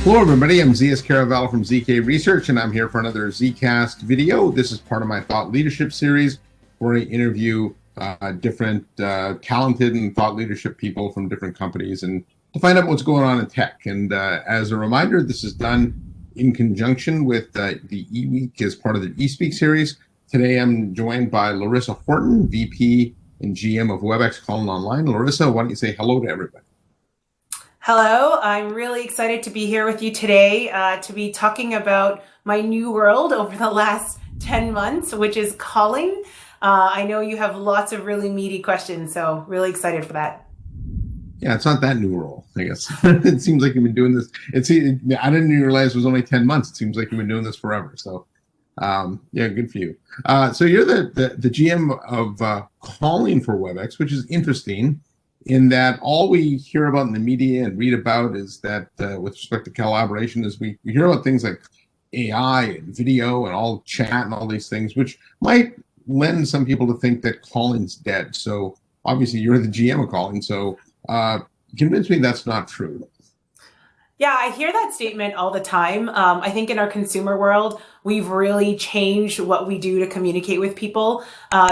Hello everybody, I'm Zias Caravel from ZK Research, and I'm here for another ZKast video. This is part of my thought leadership series where I interview different talented and thought leadership people from different companies and to find out what's going on in tech. And as a reminder, this is done in conjunction with the eWeek as part of the eSpeak series. Today I'm joined by Lorrissa Horton, VP and GM of WebEx Calling Online. Lorrissa, why don't you say hello to everybody? Hello, I'm really excited to be here with you today to be talking about my new world over the last 10 months, which is calling. I know you have lots of really meaty questions, so really excited for that. Yeah, it's not that new role, I guess. It seems like you've been doing this. I didn't realize it was only 10 months. It seems like you've been doing this forever. So, yeah, good for you. So you're the GM of calling for WebEx, which is interesting in that all we hear about in the media and read about is that with respect to collaboration is we hear about things like AI and video and all chat and all these things, which might lend some people to think that calling's dead. So obviously you're the GM of calling, so convince me that's not true. Yeah, I hear that statement all the time. I think in our consumer world, we've really changed what we do to communicate with people.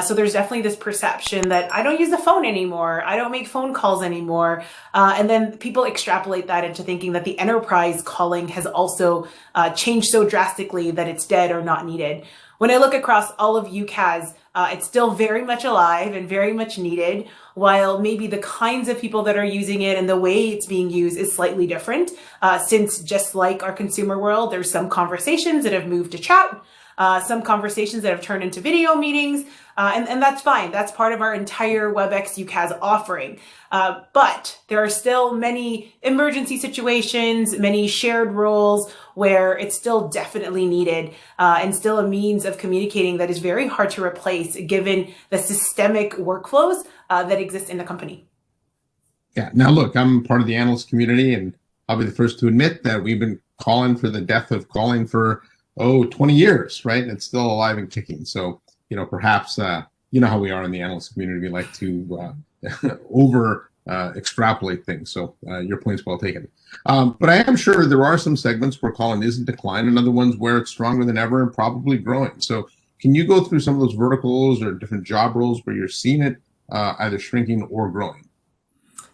So there's definitely this perception that I don't use the phone anymore. I don't make phone calls anymore. And then people extrapolate that into thinking that the enterprise calling has also changed so drastically that it's dead or not needed. When I look across all of UCaaS, it's still very much alive and very much needed, while maybe the kinds of people that are using it and the way it's being used is slightly different. Since just like our consumer world, there's some conversations that have moved to chat, some conversations that have turned into video meetings, and that's fine. That's part of our entire WebEx UCaaS offering. But there are still many emergency situations, many shared roles where it's still definitely needed and still a means of communicating that is very hard to replace given the systemic workflows that exist in the company. Yeah. Now, look, I'm part of the analyst community, and I'll be the first to admit that we've been calling for the death of calling for 20 years, right? And it's still alive and kicking. So, perhaps, you know how we are in the analyst community. We like to extrapolate things. So your point's well taken. But I am sure there are some segments where calling is in decline and other ones where it's stronger than ever and probably growing. So can you go through some of those verticals or different job roles where you're seeing it either shrinking or growing?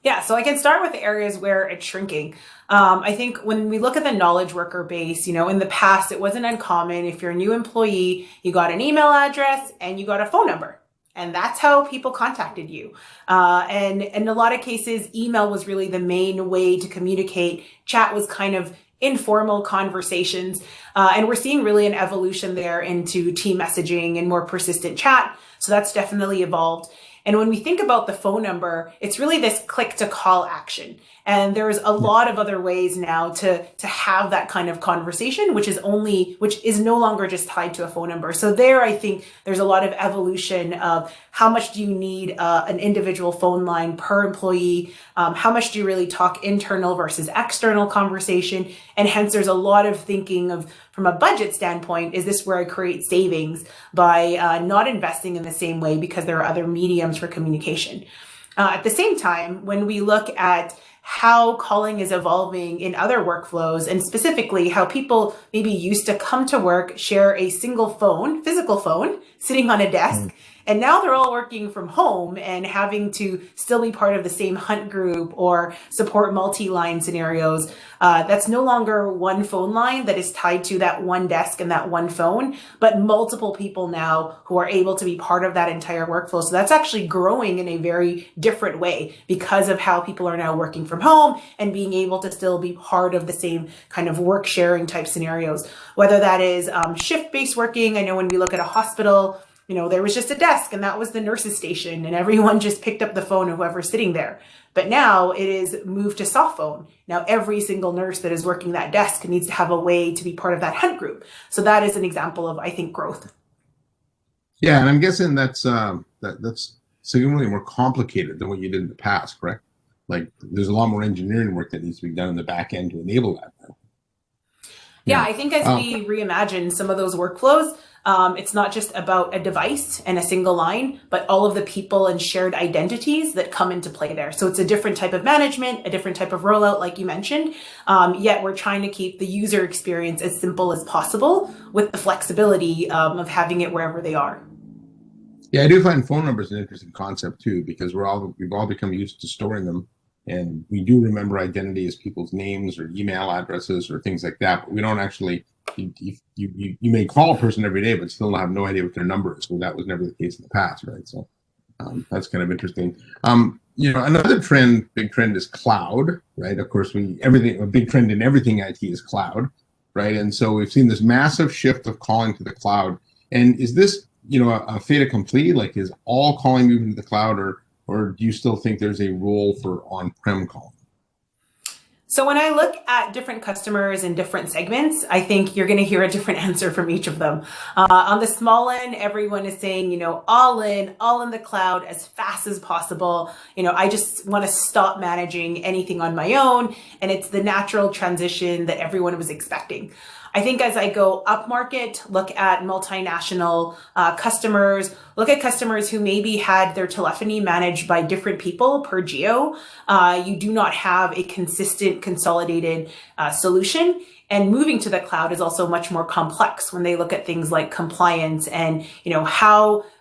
Yeah, so I can start with the areas where it's shrinking. I think when we look at the knowledge worker base, in the past, it wasn't uncommon. If you're a new employee, you got an email address and you got a phone number. And that's how people contacted you. And in a lot of cases, email was really the main way to communicate. Chat was kind of informal conversations. And we're seeing really an evolution there into team messaging and more persistent chat. So that's definitely evolved. And when we think about the phone number, it's really this click to call action. And there's a lot of other ways now to have that kind of conversation, which is no longer just tied to a phone number. So there, I think there's a lot of evolution of how much do you need an individual phone line per employee? How much do you really talk internal versus external conversation? And hence there's a lot of thinking of, from a budget standpoint, is this where I create savings by not investing in the same way because there are other mediums for communication? At the same time, when we look at how calling is evolving in other workflows, and specifically how people maybe used to come to work, share a single phone, physical phone, sitting on a desk, and now they're all working from home and having to still be part of the same hunt group or support multi-line scenarios. That's no longer one phone line that is tied to that one desk and that one phone, but multiple people now who are able to be part of that entire workflow. So that's actually growing in a very different way because of how people are now working from home and being able to still be part of the same kind of work sharing type scenarios, whether that is shift-based working. I know when we look at a hospital, there was just a desk and that was the nurse's station and everyone just picked up the phone of whoever's sitting there. But now it is moved to soft phone. Now every single nurse that is working that desk needs to have a way to be part of that hunt group. So that is an example of, I think, growth. Yeah, and I'm guessing that's significantly more complicated than what you did in the past, correct? Like there's a lot more engineering work that needs to be done in the back end to enable that now. Yeah, I think as we reimagine some of those workflows, It's not just about a device and a single line, but all of the people and shared identities that come into play there. So it's a different type of management, a different type of rollout, like you mentioned. Yet we're trying to keep the user experience as simple as possible with the flexibility of having it wherever they are. Yeah, I do find phone numbers an interesting concept too, because we've all become used to storing them, and we do remember identity as people's names or email addresses or things like that, but we don't actually. You may call a person every day, but still have no idea what their number is. Well, that was never the case in the past, right? So that's kind of interesting. Another big trend is cloud, right? Of course, a big trend in everything IT is cloud, right? And so we've seen this massive shift of calling to the cloud. And is this a fait accompli? Like, is all calling moving to the cloud, or do you still think there's a role for on-prem calling? So when I look at different customers in different segments, I think you're going to hear a different answer from each of them. On the small end, everyone is saying, all in the cloud as fast as possible. I just want to stop managing anything on my own. And it's the natural transition that everyone was expecting. I think as I go up market, look at multinational customers, look at customers who maybe had their telephony managed by different people per geo. You do not have a consistent, consolidated solution. And moving to the cloud is also much more complex when they look at things like compliance and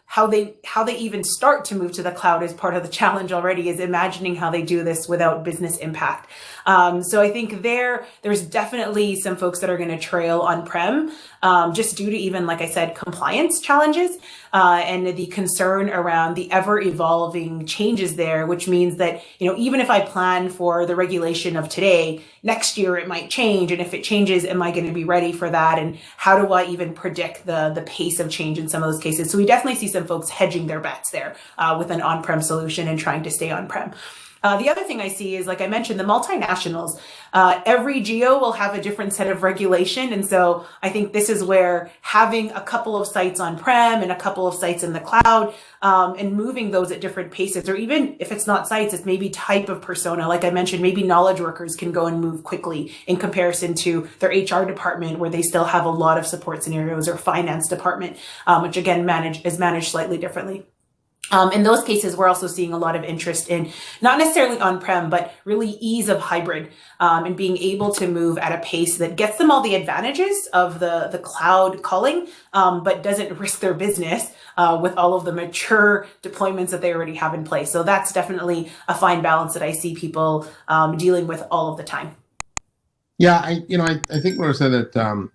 how they even start to move to the cloud is part of the challenge already, is imagining how they do this without business impact. So I think there's definitely some folks that are going to trail on-prem just due to even, like I said, compliance challenges and the concern around the ever-evolving changes there, which means that, even if I plan for the regulation of today, next year it might change. And if it changes, am I going to be ready for that? And how do I even predict the pace of change in some of those cases? So we definitely see some folks hedging their bets there with an on-prem solution and trying to stay on-prem. The other thing I see is, like I mentioned, the multinationals. Every geo will have a different set of regulation. And so I think this is where having a couple of sites on-prem and a couple of sites in the cloud and moving those at different paces, or even if it's not sites, it's maybe type of persona. Like I mentioned, maybe knowledge workers can go and move quickly in comparison to their HR department, where they still have a lot of support scenarios, or finance department, which again is managed slightly differently. In those cases, we're also seeing a lot of interest in not necessarily on-prem, but really ease of hybrid and being able to move at a pace that gets them all the advantages of the cloud calling, but doesn't risk their business with all of the mature deployments that they already have in place. So that's definitely a fine balance that I see people dealing with all of the time. Yeah, I think Lorrissa, that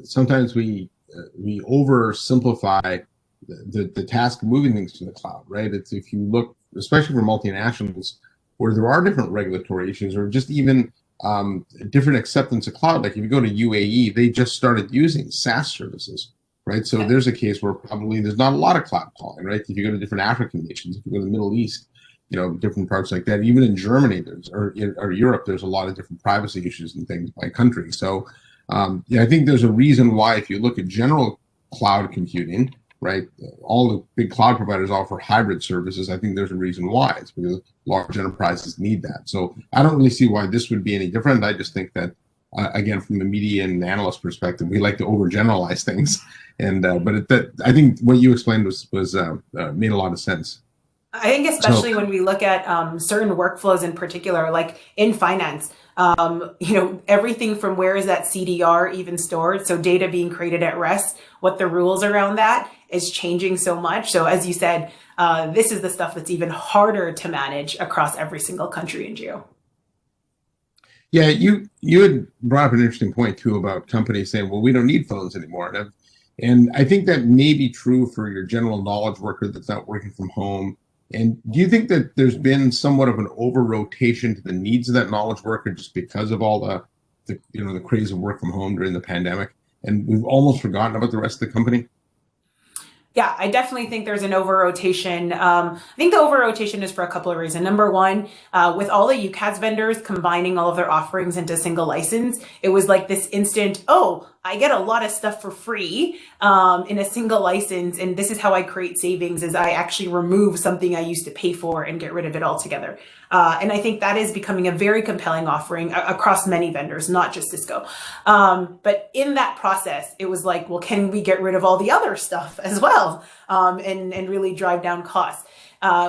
sometimes we oversimplify the task of moving things to the cloud, right? It's, if you look, especially for multinationals, where there are different regulatory issues, or just even different acceptance of cloud. Like if you go to UAE, they just started using SaaS services, right? So there's a case where probably there's not a lot of cloud calling, right? If you go to different African nations, if you go to the Middle East, different parts like that. Even in Germany, or Europe, there's a lot of different privacy issues and things by country. So I think there's a reason why, if you look at general cloud computing, right, all the big cloud providers offer hybrid services. I think there's a reason why. It's because large enterprises need that. So I don't really see why this would be any different. I just think that, again, from the media and analyst perspective, we like to overgeneralize things. And I think what you explained was made a lot of sense. I think especially when we look at certain workflows in particular, like in finance, everything from where is that CDR even stored? So data being created at rest, what the rules around that is changing so much. So as you said, this is the stuff that's even harder to manage across every single country and geo. Yeah, you had brought up an interesting point too about companies saying, well, we don't need phones anymore. And I think that may be true for your general knowledge worker that's not working from home. And do you think that there's been somewhat of an over-rotation to the needs of that knowledge worker just because of all the craze of work from home during the pandemic, and we've almost forgotten about the rest of the company? Yeah, I definitely think there's an over-rotation. I think the over-rotation is for a couple of reasons. Number one, with all the UCaaS vendors combining all of their offerings into a single license, it was like this instant, oh, I get a lot of stuff for free in a single license, and this is how I create savings, is I actually remove something I used to pay for and get rid of it altogether. And I think that is becoming a very compelling offering across many vendors, not just Cisco. But in that process, it was like, well, can we get rid of all the other stuff as well, and really drive down costs?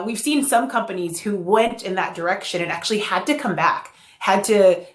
We've seen some companies who went in that direction and actually had to come back, had to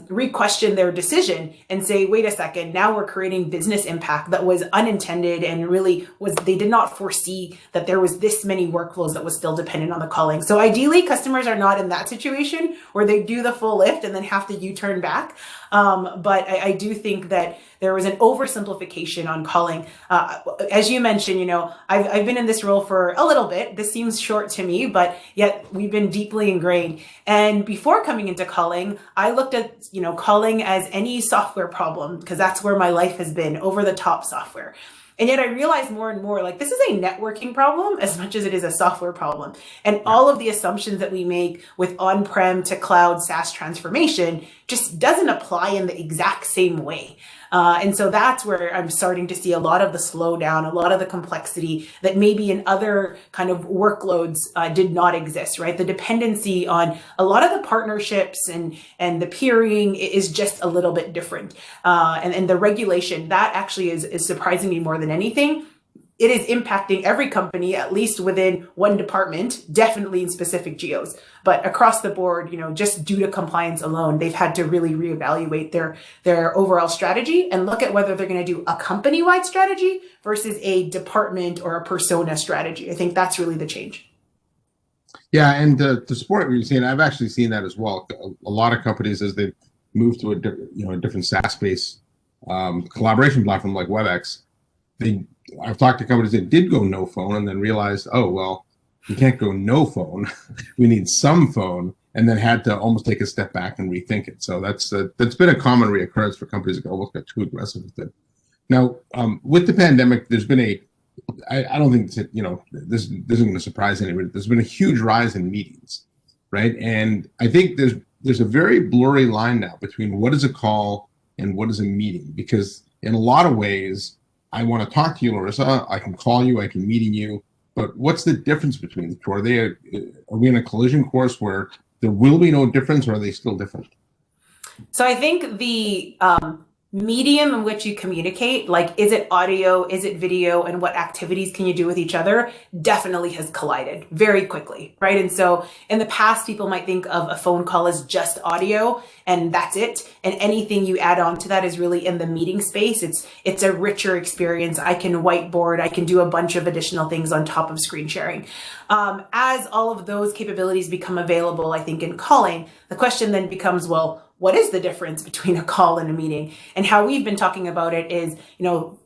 re-question their decision and say, wait a second, now we're creating business impact that was unintended, and really they did not foresee that there was this many workflows that was still dependent on the calling. So ideally, customers are not in that situation where they do the full lift and then have to U-turn back. But I do think that there was an oversimplification on calling. As you mentioned, I've been in this role for a little bit. This seems short to me, but yet we've been deeply ingrained. And before coming into calling, I looked at, calling as any software problem, because that's where my life has been, over the top software. And yet I realized more and more, like, this is a networking problem as much as it is a software problem. And all of the assumptions that we make with on-prem to cloud SaaS transformation just doesn't apply in the exact same way. And so that's where I'm starting to see a lot of the slowdown, a lot of the complexity that maybe in other kind of workloads did not exist, right? The dependency on a lot of the partnerships and the peering is just a little bit different. And the regulation, that actually is surprising me more than anything. It is impacting every company, at least within one department, definitely in specific geos. But across the board, just due to compliance alone, they've had to really reevaluate their overall strategy and look at whether they're going to do a company-wide strategy versus a department or a persona strategy. I think that's really the change. Yeah, and to support what you're saying, I've actually seen that as well. A lot of companies, as they move to a different SaaS-based collaboration platform like WebEx, I've talked to companies that did go no phone and then realized, oh, well, we can't go no phone. We need some phone, and then had to almost take a step back and rethink it. So that's been a common reoccurrence for companies that almost got too aggressive with it. Now, with the pandemic, there's been I don't think this isn't going to surprise anybody. There's been a huge rise in meetings, right? And I think there's a very blurry line now between what is a call and what is a meeting, because in a lot of ways, I want to talk to you, Lorrissa. I can call you, I can meeting you, but what's the difference between the two? Are we in a collision course where there will be no difference, or are they still different? So I think the medium in which you communicate, like, is it audio, is it video, and what activities can you do with each other, definitely has collided very quickly, right? And so in the past, people might think of a phone call as just audio and that's it. And anything you add on to that is really in the meeting space. It's a richer experience. I can whiteboard, I can do a bunch of additional things on top of screen sharing. As all of those capabilities become available, I think in calling, the question then becomes, well, what is the difference between a call and a meeting? And how we've been talking about it is,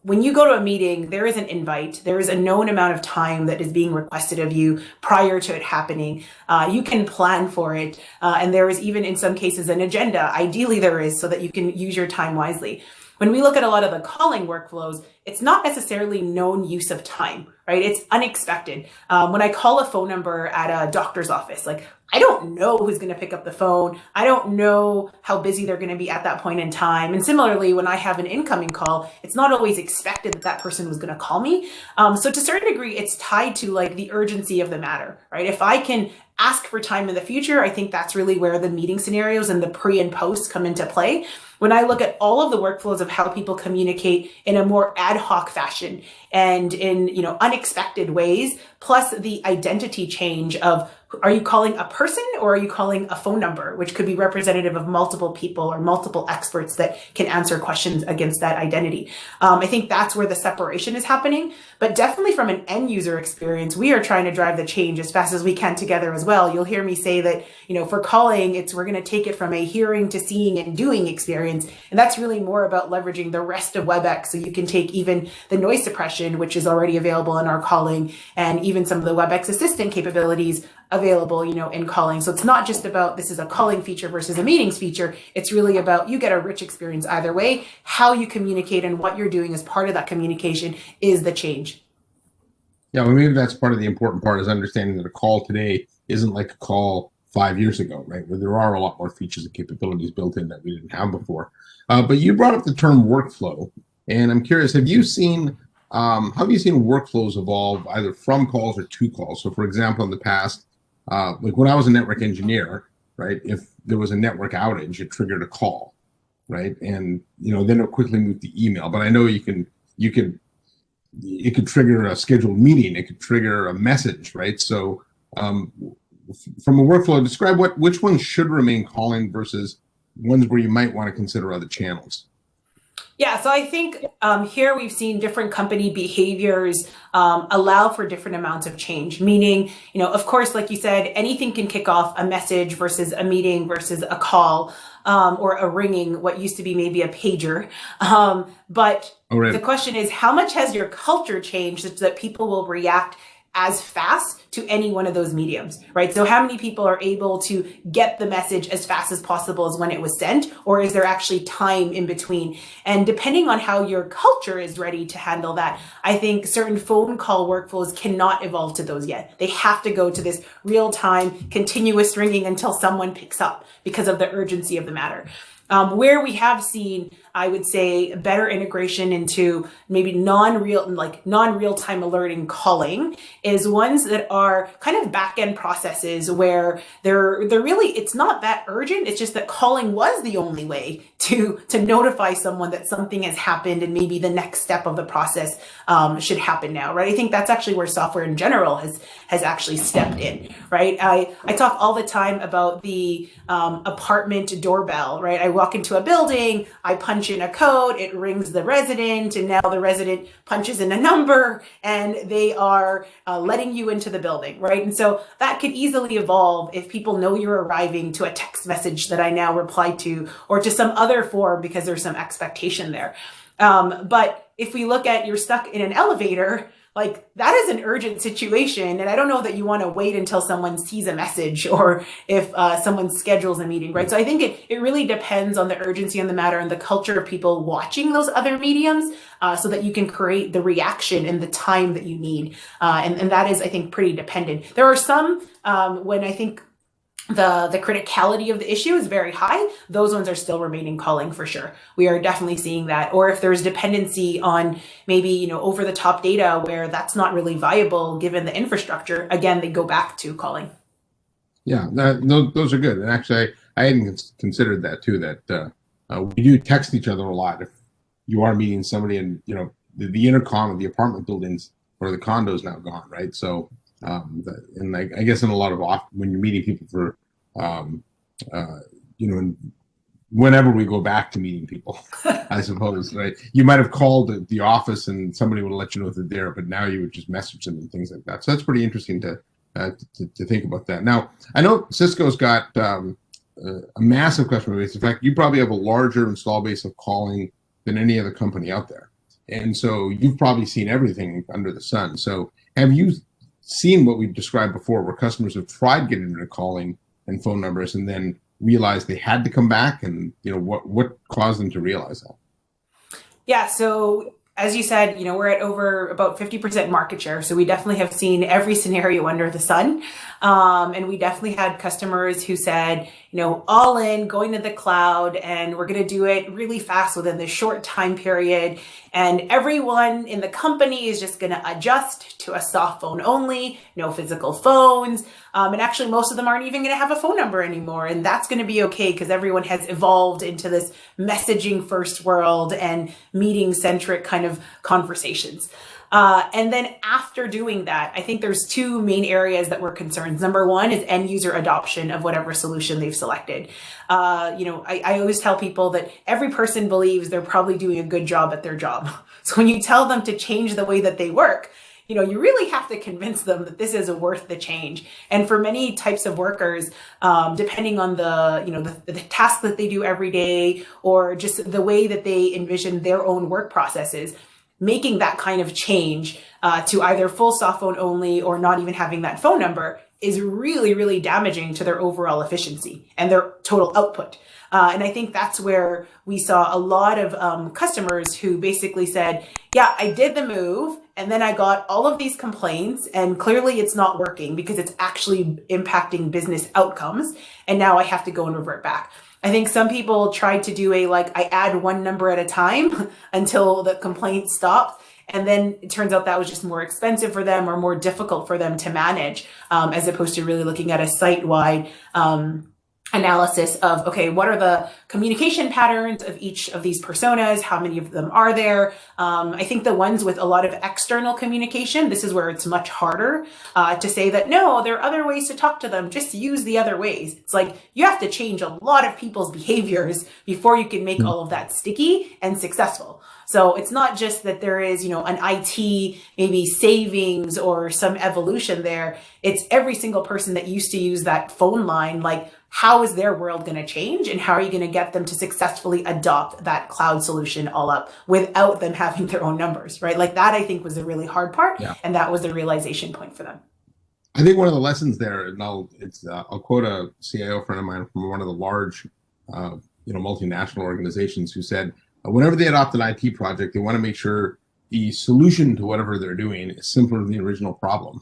when you go to a meeting, there is an invite, there is a known amount of time that is being requested of you prior to it happening. You can plan for it. And there is even in some cases an agenda. Ideally there is, so that you can use your time wisely. When we look at a lot of the calling workflows, it's not necessarily known use of time, right? It's unexpected. When I call a phone number at a doctor's office, like, I don't know who's going to pick up the phone. I don't know how busy they're going to be at that point in time. And similarly, when I have an incoming call, it's not always expected that person was going to call me. So to a certain degree, it's tied to like the urgency of the matter, right? If I can ask for time in the future, I think that's really where the meeting scenarios and the pre and post come into play. When I look at all of the workflows of how people communicate in a more ad hoc fashion and in, unexpected ways, plus the identity change of, are you calling a person or are you calling a phone number, which could be representative of multiple people or multiple experts that can answer questions against that identity. I think that's where the separation is happening, but definitely from an end user experience, we are trying to drive the change as fast as we can together as well. You'll hear me say that, for calling, we're going to take it from a hearing to seeing and doing experience. And that's really more about leveraging the rest of WebEx. So you can take even the noise suppression, which is already available in our calling, and even some of the WebEx assistant capabilities available, in calling. So it's not just about this is a calling feature versus a meetings feature. It's really about you get a rich experience either way. How you communicate and what you're doing as part of that communication is the change. Yeah, well, maybe that's part of the important part, is understanding that a call today isn't like a call 5 years ago, right? Where there are a lot more features and capabilities built in that we didn't have before. But you brought up the term workflow, and I'm curious, have you seen how have you seen workflows evolve either from calls or to calls? So, for example, in the past, like when I was a network engineer, right, if there was a network outage, it triggered a call, right, and then it quickly moved to email. But I know it could trigger a scheduled meeting, it could trigger a message, right? So, from a workflow, describe which ones should remain calling versus ones where you might want to consider other channels. Yeah, so I think here we've seen different company behaviors allow for different amounts of change, meaning, of course, like you said, anything can kick off a message versus a meeting versus a call or a ringing, what used to be maybe a pager. But the question is, how much has your culture changed such that people will react as fast to any one of those mediums, right? So how many people are able to get the message as fast as possible as when it was sent, or is there actually time in between? And depending on how your culture is ready to handle that, I think certain phone call workflows cannot evolve to those yet. They have to go to this real-time continuous ringing until someone picks up because of the urgency of the matter. Where we have seen, I would say, better integration into maybe non-real-time alerting calling is ones that are kind of back-end processes where they're really, it's not that urgent. It's just that calling was the only way to notify someone that something has happened and maybe the next step of the process should happen now, right? I think that's actually where software in general has actually stepped in, right? I talk all the time about the apartment doorbell, right? I walk into a building, I punch in a code, it rings the resident, and now the resident punches in a number and they are letting you into the building, right? And so that could easily evolve if people know you're arriving to a text message that I now reply to or to some other form because there's some expectation there. But if we look at you're stuck in an elevator, like that is an urgent situation. And I don't know that you want to wait until someone sees a message or if someone schedules a meeting, right? So I think it really depends on the urgency on the matter and the culture of people watching those other mediums so that you can create the reaction in the time that you need. And that is, I think, pretty dependent. There are some when I think the criticality of the issue is very high, those ones are still remaining calling for sure. We are definitely seeing that. Or if there's dependency on maybe, over the top data where that's not really viable given the infrastructure, again, they go back to calling. Yeah, those are good. And actually, I hadn't considered that too, that we do text each other a lot. If you are meeting somebody and, the intercom of the apartment buildings or the condo is now gone, right? So, and I guess in a lot of when you're meeting people for, whenever we go back to meeting people, I suppose, right? You might have called the office and somebody would let you know that they're there, but now you would just message them and things like that. So that's pretty interesting to think about that. Now, I know Cisco's got a massive customer base. In fact, you probably have a larger install base of calling than any other company out there. And so you've probably seen everything under the sun. So have you seen what we described before, where customers have tried getting into calling and phone numbers and then realized they had to come back, and what caused them to realize that? Yeah, so as you said, we're at over about 50% market share. So we definitely have seen every scenario under the sun. And we definitely had customers who said, all in, going to the cloud, and we're going to do it really fast within this short time period. And everyone in the company is just going to adjust to a soft phone only, no physical phones. And actually, most of them aren't even going to have a phone number anymore. And that's going to be okay because everyone has evolved into this messaging first world and meeting centric kind of conversations. And then after doing that, I think there's two main areas that were concerns. Number one is end user adoption of whatever solution they've selected. I always tell people that every person believes they're probably doing a good job at their job. So when you tell them to change the way that they work, you really have to convince them that this is worth the change. And for many types of workers, depending on the task that they do every day, or just the way that they envision their own work processes, making that kind of change to either full soft phone only or not even having that phone number is really, really damaging to their overall efficiency and their total output. And I think that's where we saw a lot of customers who basically said, yeah, I did the move and then I got all of these complaints, and clearly it's not working because it's actually impacting business outcomes. And now I have to go and revert back. I think some people tried to do I add one number at a time until the complaint stopped. And then it turns out that was just more expensive for them or more difficult for them to manage, as opposed to really looking at a site-wide analysis of, okay, what are the communication patterns of each of these personas? How many of them are there? I think the ones with a lot of external communication, this is where it's much harder to say that, no, there are other ways to talk to them. Just use the other ways. It's like you have to change a lot of people's behaviors before you can make all of that sticky and successful. So it's not just that there is, an IT maybe savings or some evolution there. It's every single person that used to use that phone line, like, how is their world going to change, and how are you going to get them to successfully adopt that cloud solution all up without them having their own numbers, right? Like that, I think, was the really hard part. Yeah. And that was the realization point for them. I think one of the lessons there, and I'll quote a CIO friend of mine from one of the large, multinational organizations who said, whenever they adopt an IT project, they want to make sure the solution to whatever they're doing is simpler than the original problem.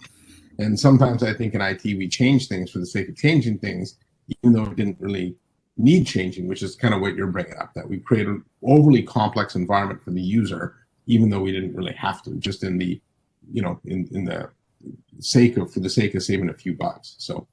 And sometimes I think in IT, we change things for the sake of changing things, even though it didn't really need changing, which is kind of what you're bringing up, that we create an overly complex environment for the user, even though we didn't really have to, just in the, in the sake of saving a few bucks. So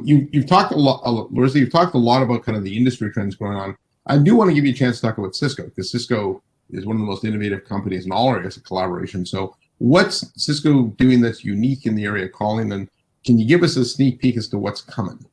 you've talked a lot, Lorrissa, you've talked a lot about kind of the industry trends going on. I do want to give you a chance to talk about Cisco, because Cisco is one of the most innovative companies in all areas of collaboration. So what's Cisco doing that's unique in the area of calling, and can you give us a sneak peek as to what's coming?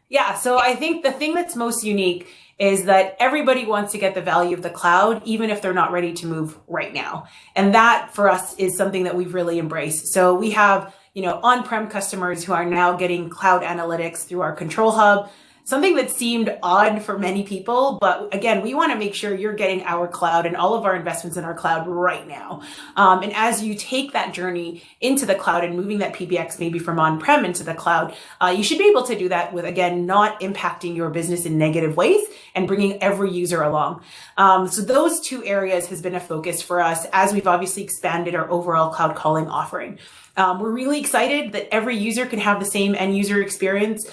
Yeah, so I think the thing that's most unique is that everybody wants to get the value of the cloud, even if they're not ready to move right now. And that for us is something that we've really embraced. So we have, on-prem customers who are now getting cloud analytics through our Control Hub. Something that seemed odd for many people, but again, we want to make sure you're getting our cloud and all of our investments in our cloud right now. And as you take that journey into the cloud and moving that PBX maybe from on-prem into the cloud, you should be able to do that with, again, not impacting your business in negative ways and bringing every user along. So those two areas has been a focus for us as we've obviously expanded our overall cloud calling offering. We're really excited that every user can have the same end user experience.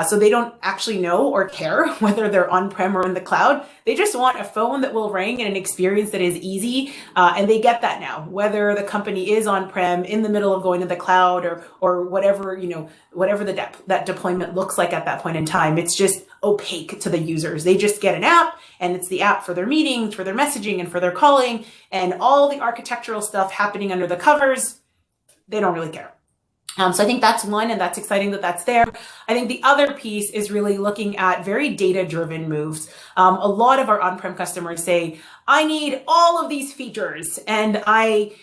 So they don't actually know or care whether they're on-prem or in the cloud. They just want a phone that will ring and an experience that is easy. And they get that now, whether the company is on-prem, in the middle of going to the cloud, or whatever, whatever that deployment looks like at that point in time. It's just opaque to the users. They just get an app, and it's the app for their meetings, for their messaging, and for their calling, and all the architectural stuff happening under the covers. They don't really care. So I think that's one, and that's exciting that that's there. I think the other piece is really looking at very data-driven moves. A lot of our on-prem customers say, I need all of these features, and I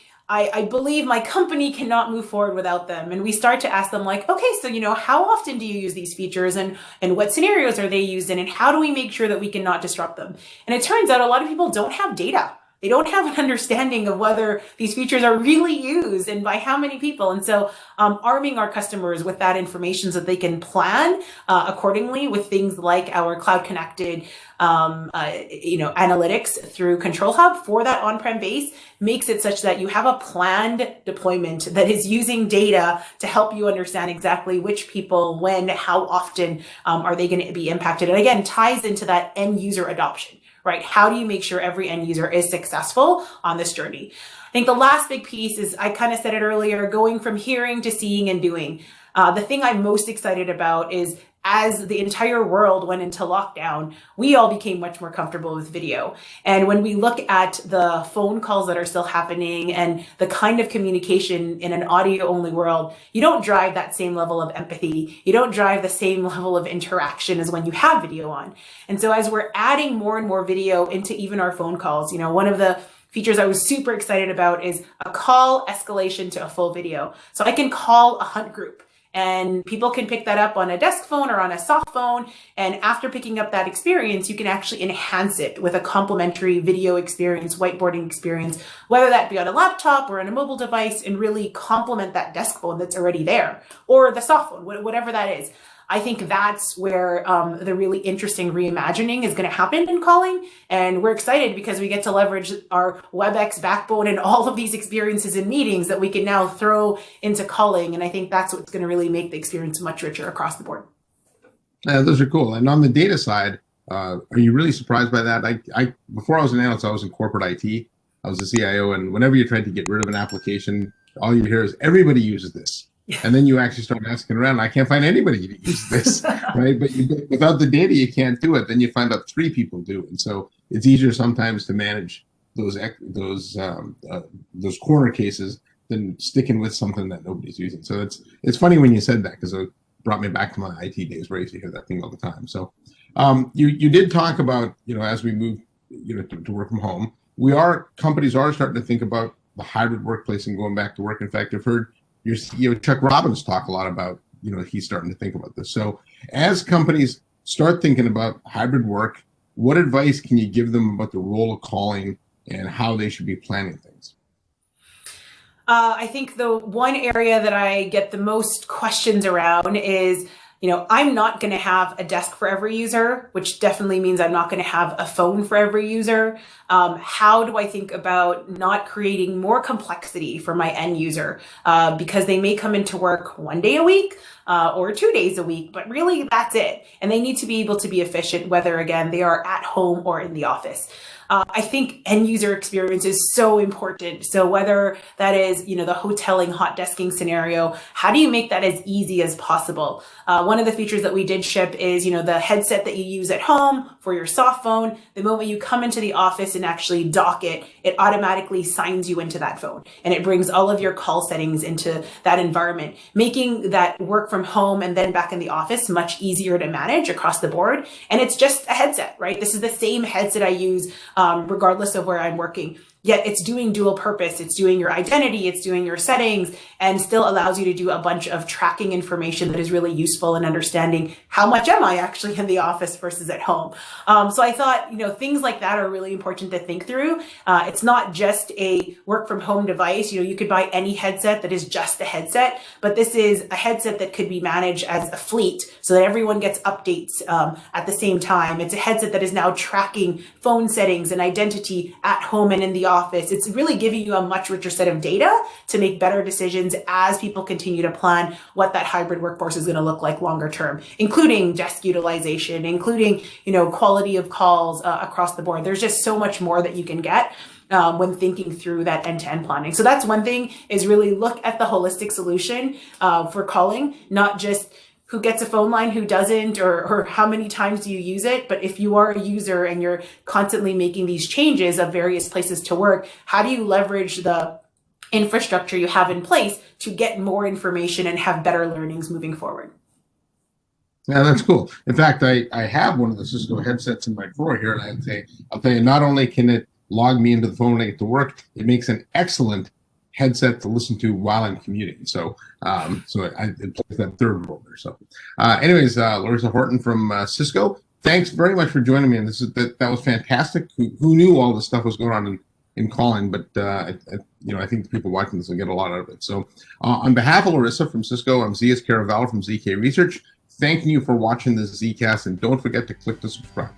believe my company cannot move forward without them. And we start to ask them like, okay, so, how often do you use these features, and what scenarios are they used in, and how do we make sure that we cannot disrupt them? And it turns out a lot of people don't have data. They don't have an understanding of whether these features are really used and by how many people. And so arming our customers with that information so that they can plan accordingly with things like our cloud connected analytics through Control Hub for that on-prem base makes it such that you have a planned deployment that is using data to help you understand exactly which people, when, how often are they going to be impacted. And again, ties into that end user adoption. Right? How do you make sure every end user is successful on this journey? I think the last big piece is, I kind of said it earlier, going from hearing to seeing and doing. The thing I'm most excited about is as the entire world went into lockdown, we all became much more comfortable with video. And when we look at the phone calls that are still happening and the kind of communication in an audio only world, you don't drive that same level of empathy. You don't drive the same level of interaction as when you have video on. And so as we're adding more and more video into even our phone calls, one of the features I was super excited about is a call escalation to a full video. So I can call a hunt group. And people can pick that up on a desk phone or on a soft phone. And after picking up that experience, you can actually enhance it with a complementary video experience, whiteboarding experience, whether that be on a laptop or on a mobile device, and really complement that desk phone that's already there, or the soft phone, whatever that is. I think that's where the really interesting reimagining is going to happen in calling. And we're excited because we get to leverage our WebEx backbone and all of these experiences in meetings that we can now throw into calling. And I think that's what's going to really make the experience much richer across the board. Those are cool. And on the data side, are you really surprised by that? Before I was an analyst, I was in corporate IT. I was a CIO, and whenever you tried to get rid of an application, all you hear is everybody uses this. And then you actually start asking around, I can't find anybody to use this, right? But without the data, you can't do it. Then you find out 3 people do. And so it's easier sometimes to manage those corner cases than sticking with something that nobody's using. So it's funny when you said that, because it brought me back to my IT days where I used to hear that thing all the time. So you did talk about, as we move, to work from home, companies are starting to think about the hybrid workplace and going back to work. In fact, I've heard your CEO, Chuck Robbins, talk a lot about, he's starting to think about this. So as companies start thinking about hybrid work, what advice can you give them about the role of calling and how they should be planning things? I think the one area that I get the most questions around is, I'm not going to have a desk for every user, which definitely means I'm not going to have a phone for every user. How do I think about not creating more complexity for my end user? Because they may come into work 1 day a week or 2 days a week, but really that's it. And they need to be able to be efficient, whether, again, they are at home or in the office. I think end user experience is so important. So whether that is, the hoteling, hot desking scenario, how do you make that as easy as possible? One of the features that we did ship is, the headset that you use at home for your soft phone. The moment you come into the office and actually dock it, it automatically signs you into that phone, and it brings all of your call settings into that environment, making that work from home and then back in the office much easier to manage across the board. And it's just a headset, right? This is the same headset I use regardless of where I'm working. Yet it's doing dual purpose. It's doing your identity, it's doing your settings, and still allows you to do a bunch of tracking information that is really useful in understanding how much am I actually in the office versus at home. So I thought, things like that are really important to think through. It's not just a work from home device. You could buy any headset that is just a headset, but this is a headset that could be managed as a fleet so that everyone gets updates at the same time. It's a headset that is now tracking phone settings and identity at home and in the office. It's really giving you a much richer set of data to make better decisions as people continue to plan what that hybrid workforce is going to look like longer term, including desk utilization, including, quality of calls across the board. There's just so much more that you can get when thinking through that end-to-end planning. So that's one thing, is really look at the holistic solution for calling, not just who gets a phone line, who doesn't, or how many times do you use it? But if you are a user and you're constantly making these changes of various places to work, how do you leverage the infrastructure you have in place to get more information and have better learnings moving forward? Yeah, that's cool. In fact, I have one of the Cisco headsets in my drawer here, and I'll tell you, not only can it log me into the phone when I get to work, it makes an excellent headset to listen to while I'm commuting. So it plays that third role there. So anyways, Lorrissa Horton from Cisco, thanks very much for joining me. And that was fantastic. Who knew all this stuff was going on in calling? But I think the people watching this will get a lot out of it. So on behalf of Lorrissa from Cisco, I'm Zias Caravallo from ZK Research. Thanking you for watching this ZKast, and don't forget to click to subscribe.